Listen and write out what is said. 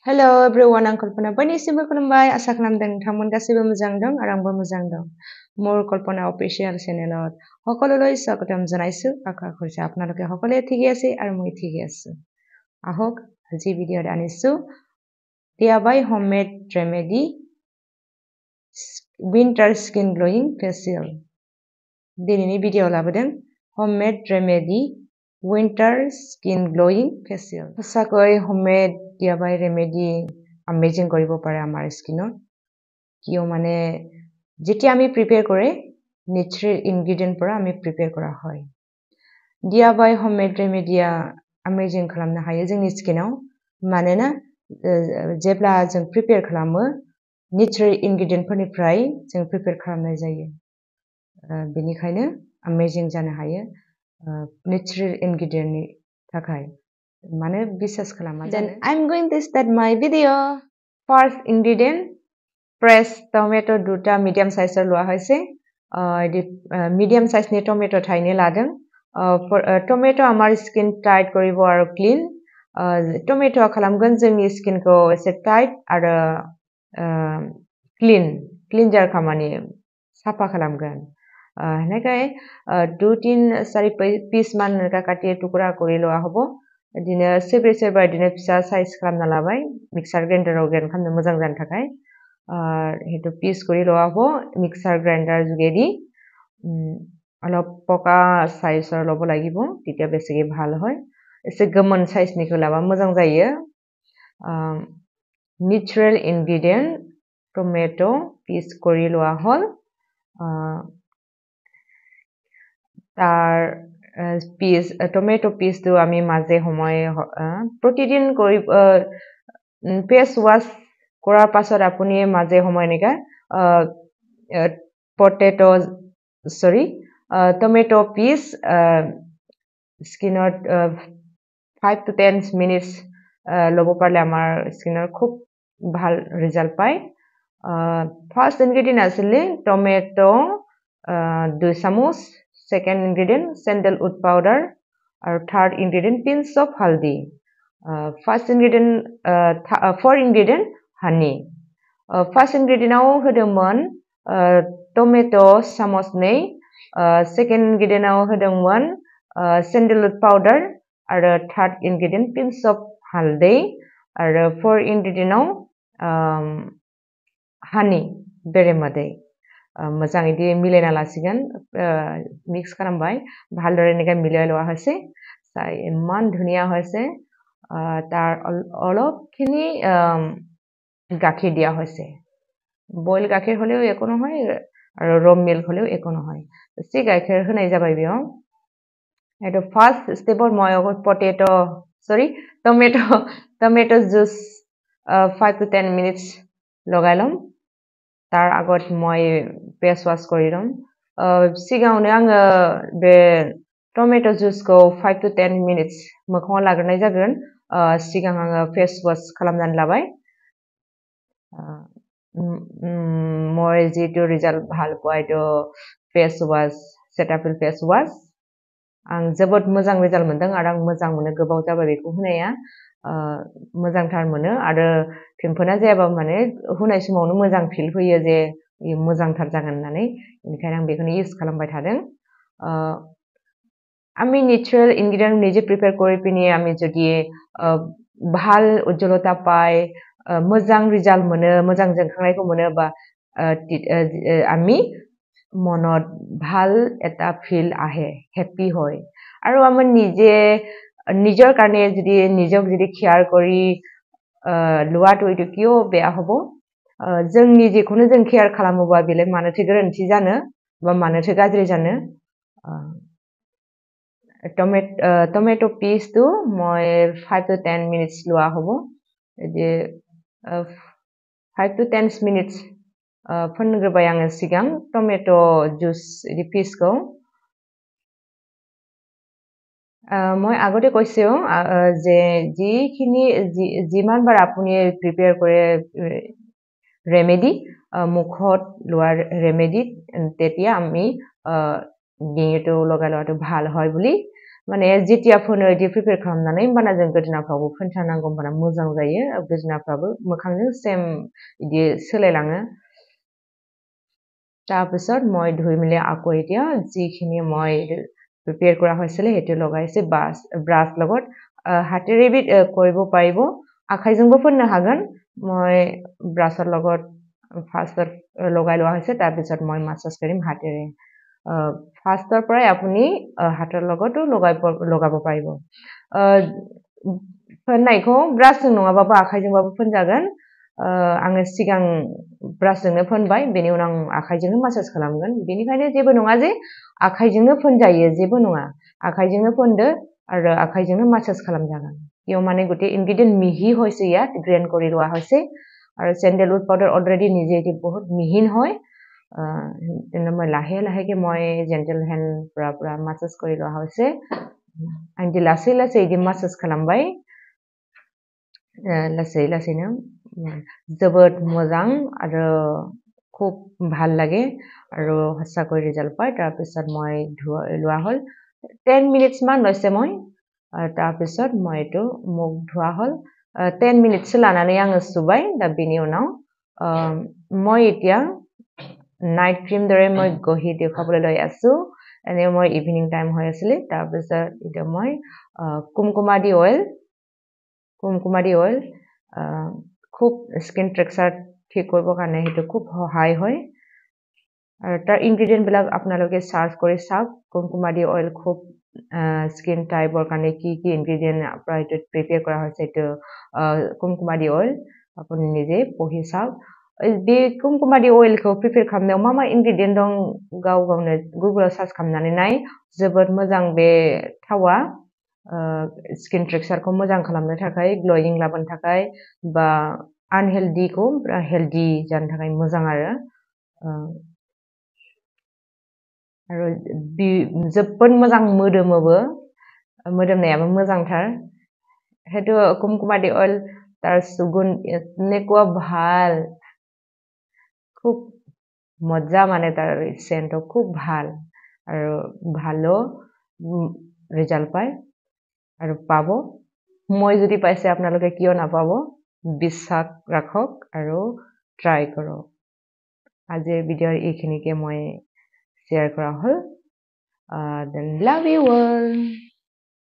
Hello everyone, आं कल्पना बयनिसिमबो खुलुमबाय आसा खालामदों नोंथांमोन गासैबो मोजां दं आरो आंबो मोजां दं মোৰ কল্পনা অফিচিয়েল চেনেলত সকলোলৈ স্বাগতম জনাইছো আশা কৰিছো আপোনালোকে সকলোৱে ঠিকে আছে আৰু মই ঠিকে আছো আহক আজি ভিডিঅ'ত আনিছো DIY homemade remedy winter skin glowing facial দিনैनि ভিডিঅ' लाबोदों homemade remedy Winter Skin Glowing Facial. সঁচাকৈ হোমমেড DIY ৰেমেডি আমেজিং কৰিব পাৰে আমাৰ স্কিনত কিয় মানে যেতিয়া আমি প্ৰিপেয়াৰ কৰে নেচাৰেল ইনগ্ৰেডিয়েন্ট পৰা আমি প্ৰিপেয়াৰ কৰা হয় DIY হোমমেড ৰেমেডিয়া আমেজিং খালামनो हायो जोंनि स्किनाव मानोना जेब्ला जों प्रिपेयार खालामो नेचारेल इनग्रेडियेंट फोरनिफ्राय जों प्रिपेयार खालामनाय जायो बेनिखायनो आमेजिं जानो हायो natural ingredient ni थाखाय माने बिसास खालामा then I'm going to start my video first ingredient fresh tomato দুটা medium size লোৱা হৈছে medium size ni tomato থাইনে লাদং tomato আমাৰ skin tight কৰিব আৰু clean tomato খালামगोন जोंनि skin को एसे tight आरो cleanser खामानि साफा खालामगोन हेनेकाय 2-3-4 পিস মান কাটি টুকুৰা কৰি লোৱা হ'ব দিনে सेब्रे दिने फिसा साइज खालामना लाबाय मिक्सार ग्राइन्डाराव ग्राइन्ड खालामनो मोजां जानो थाखाय हेतु पिस কৰি লোৱা হ'ব मिक्सार ग्राइन्डार जुगेদি অলপ পকা সাইজৰ লব লাগিব তেতিয়া বেছিকে ভাল হয় এसे গমন সাইজনিखौ লাবা मोजां जायो नेचारेल इनग्रेडिएंट टमेटो पिस কৰি লোৱা হ'ল तार পিস টমেটো পিসটো আমি মাঝে সময় প্ৰতিদিন কৰি ফেস ওয়াশ কৰাৰ পাছত আপুনি মাঝে সময় নেকা টমেটো পিস স্কিনত 5 to 10 minutes লব পারলে আমার স্কিনৰ খুব ভাল ৰিজাল্ট পায় ফার্স্ট ইনগ্রেডিয়েন্ট আছিল টমেটো 2 চামুচ second ingredient sandalwood powder और third ingredient pinch of haldi first ingredient 4 ingredient honey first ingredient आव होदोंमोन tomato चामच 2 second ingredient आव होदोंमोन sandalwood powder और third ingredient pinch of haldi और fourth ingredient आव honey बेरेमोदै मोजां इदि मिलायना लासिगोन मिक्स खालामबाय ভালদৰে এনেকৈ মিলাই লোৱা হৈছে চাই ইমান ধুনিয়া হৈছে তাৰ অলপখিনি গাখীৰ দিয়া হৈছে বইল গাখীৰ হলেও একো নহয় আৰু ৰ মিল্ক হলেও একো নহয় সি গাখীৰ হনাই যাবাই বিও এটো ফাৰ্স্ট স্টেপৰ মই টমেটো জুস 5 to 10 minutes লগাই লম तार आगत মই फेस वाश करिदों सिगाङावनो आङो बे टमेटो जुसखौ 5 to 10 minutes मोखाङाव लाग्रोनाय जागोन सिगां आङो फेस वाश खालामनानै लाबाय মই जितु रिजाल्ट ভাল पाइदो face wash Cetaphil face wash आं जोबोद मोजां रिजाल्ट मोनदों आरो आं मोजां मोनो गोबाव जाबाय बेखौ होनाया मोजांथार मोनो आरो पिम्पलआ जायाबा माने होनाय समावनो मोजां फिल फैयो जे मोजांथार जागोन होननानै बेनिखायनो आं बेखौनो इउज खालामबाय थादों আমি नेचारेल इनग्रेडिएंट নিজে প্রিপেয়ার কৰি পিনি আমি যদি ভাল উজ্জ্বলতা পাই मोजां रिजाल्ट मोनो मोजां जोंखांनायखौ मोनो बा আমি মনত ভাল এটা ফিল আহে হ্যাপি হয় আৰু আমি নিজৰ কাৰণে যদি নিজক যদি কেয়াৰ কৰি লুৱাটো এটো কিয় বেয়া হ'ব जोंनि जेखौनो जों केयार खालामोबा बेले मानोथो गोरोन्थि जानो बा मानोथो गाज्रि जानो टमेटो पिस तो মই 5 to 10 minutes লোৱা হ'ব जे 5 to 10 minutes फनग्रोबाय आङो सिगां टमेटो जुस इदि पिसखौ মই আগতে কৈছো যে যিখিনি যিমান বাৰ আপুনি প্ৰিপেয়াৰ কৰে ৰেমেডি মুখত লোৱাৰ ৰেমেডি তেতিয়া আমি ডিঙিটো লগাই লোৱাটো ভাল হয় বুলি माने जेतिया फोनो इदि प्रिपेयार खालामनानै होमबाना जों गोदोनाफ्रावबो फोनथारनांगौ होमबाना मोजां जायो गोदोनाफ्राबो मोखांजों सेम इदि सोलायलाङो তাৰপিছত মই ধুই মেলি আকৌ এতিয়া যিখিনি মই প্ৰিপেয়াৰ কৰা হৈছিলে সেইটো লগাইছে ব্ৰাছ লগত হাতেৰে বি কৰিব পাৰিব আখাইজোंबो फोननो हागोन মই ব্ৰাছৰ লগত ফাৰ্ষ্টত লগাই লোৱা হৈছে তাৰপিছত মই মাসাজ কৰিম হাতেৰে ফাৰ্ষ্টৰ পৰাই আপুনি হাতৰ লগতো লগাব পাৰিব फोननायखौ ब्रासजों नङाबाबो आखाइजोंबाबो फोनजागोन आङो सिगां ब्रासजोंनो फोनबाय बेनि उनाव आं आखाइजोंनो मासाज खालामगोन बेनिखायनो जेबो नङा जे आखाइजोंनो फोनजायो जेबो नङा आखाइजोंनो फोनदो आरो आखाइजोंनो मासाज खालामजागोन इयाव माने গোটেই ইনগ্ৰেডিয়েন্ট মিহি হৈছে ইয়াত গ্ৰেইন কৰি লোৱা হৈছে আৰু স্যান্ডেলউড পাউডাৰ অলৰেডি নিজে এটি বহুত মিহিন হয় তেনে মই লাহে লাহেকে মই জেন্টেল হ্যান্ড পুৰা মাসাজ কৰি লোৱা হৈছে আনটি লাসै লাসै ইদি মাসাজ খালামबाय लासै लासैनो जोबोद मोजां आरो খুব ভাল লাগে আৰু সঁচাকৈ ৰিজাল্ট পায় তাৰপিছত মই লোৱা হ'ল 10 মিনিটছ মান লৈছে মই তাৰপিছত মই এইটো মুখ ধোৱা হ'ল 10 মিনিটছ লানাनै আङো সুবাই दा बेनि उनाव মই এতিয়া নাইট ক্ৰীম দৰে মই গহি দেখাবলৈ লৈ আছো এনে মই ইভিনিং টাইম হৈ আছিল তাৰপিছত এতিয়া মই কুমকুমাদি অইল খুব স্কিন টেক্সচাৰ ঠিক কৰিবৰ কাৰণে হেতু খুব সহায় হয় আৰু তাৰ ইনগ্ৰেডিয়েন্ট বিলাক আপোনালোকে সাৰ্চ কৰি চাওক কুমকুমাদি অইল খুব স্কিন টাইপৰ কাৰণে কি কি ইনগ্ৰেডিয়েন্ট প্ৰিপেয়াৰ কৰা হৈছে এটো কুমকুমাদি অইল আপুনি নিজে পঢ়ি চাওক बे कुमकुमादी अइलखौ प्रिपेयार खालामनायाव मा मा इनग्रेडिएन्ट दं गावनो गुगोलाव सार्च खालामनानै नाय जोबोद मोजां बे थावा स्किन टेक्सचारखौ मोजां खालामनो थाखाय ग्लोइंग लाबोनो थाखाय बा आनहेल्दीखौ हेल्दी जानो थाखाय मोजां आरो जोबोद मोजां मोदोमनायाबो मोजांथार हेतु कुमकुमादी अइल तार सुगुन এনেকুৱা ভাল খুব মজা মানে তার সেন্ট খুব ভাল আর ভালো রেজাল্ট পায় আর পাব মই যদি পাইছে আপোনালোকে কিয় না পাব বিশ্বাস ৰাখক আৰু ট্ৰাই কৰক আজিৰ ভিডিঅ'ৰ এইখিনিকে মই শেয়াৰ কৰা হল দেন লাভ ইউ অল